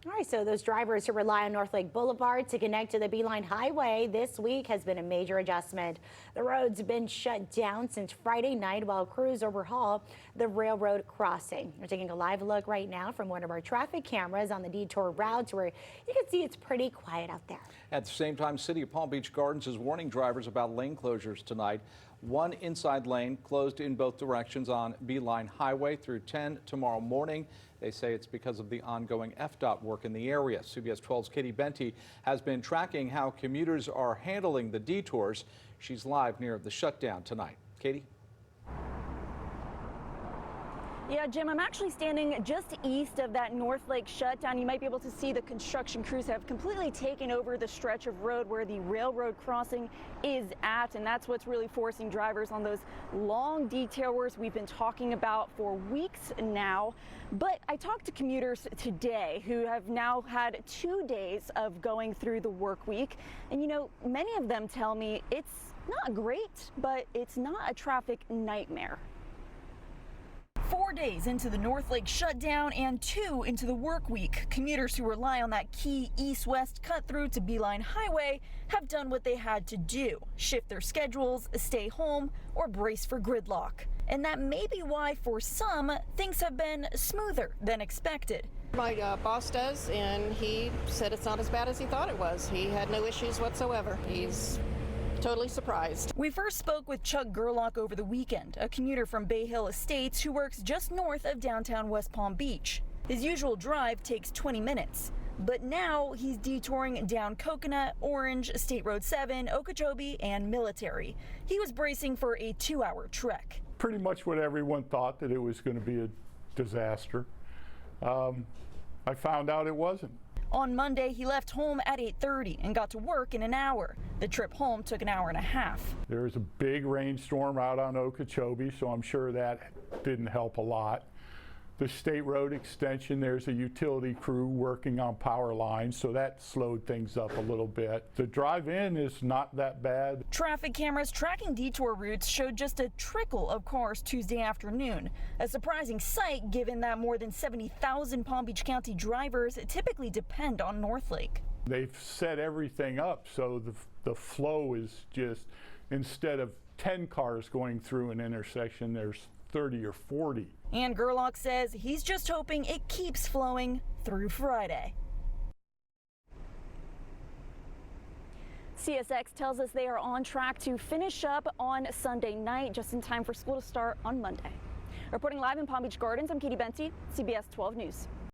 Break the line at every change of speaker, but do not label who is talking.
All right, so those drivers who rely on Northlake Boulevard to connect to the Beeline Highway this week has been a major adjustment. The road's been shut down since Friday night while crews overhaul the railroad crossing. We're taking a live look right now from one of our traffic cameras on the Detour routes where you can see it's pretty quiet out there.
At the same time, City of Palm Beach Gardens is warning drivers about lane closures tonight. One inside lane closed in both directions on Beeline Highway through 10 tomorrow morning. They say it's because of the ongoing FDOT work in the area. CBS 12's Katie Benty has been tracking how commuters are handling the detours. She's live near the shutdown tonight. Katie?
Yeah, Jim, I'm actually standing just east of that Northlake shutdown. You might be able to see the construction crews have completely taken over the stretch of road where the railroad crossing is at, and that's what's really forcing drivers on those long detours we've been talking about for weeks now. But I talked to commuters today who have now had 2 days of going through the work week, and you know, many of them tell me it's not great, but it's not a traffic nightmare. 4 days into the Northlake shutdown and 2 into the work week, commuters who rely on that key east-west cut through to Beeline Highway have done what they had to do: shift their schedules, stay home, or brace for gridlock. And that may be why, for some, things have been smoother than expected.
My boss does, and he said it's not as bad as he thought it was. He had no issues whatsoever. He's totally surprised.
We first spoke with Chuck Gerlach over the weekend, a commuter from Bay Hill Estates who works just north of downtown West Palm Beach. His usual drive takes 20 minutes, but now he's detouring down Coconut, Orange, State Road 7, Okeechobee, and Military. He was bracing for a 2-hour trek.
Pretty much what everyone thought, that it was going to be a disaster. I found out it wasn't.
On Monday, he left home at 8:30 and got to work in an hour. The trip home took an hour and a half.
There was a big rainstorm out on Okeechobee, so I'm sure that didn't help a lot. The state road extension, there's a utility crew working on power lines, so that slowed things up a little bit. The drive-in is not that bad.
Traffic cameras tracking detour routes showed just a trickle of cars Tuesday afternoon. A surprising sight given that more than 70,000 Palm Beach County drivers typically depend on Northlake.
They've set everything up so the flow is just, instead of 10 cars going through an intersection, there's 30 or 40.
And Gerlach says he's just hoping it keeps flowing through Friday. CSX tells us they are on track to finish up on Sunday night, just in time for school to start on Monday. Reporting live in Palm Beach Gardens, I'm Katie Benty, CBS 12 News.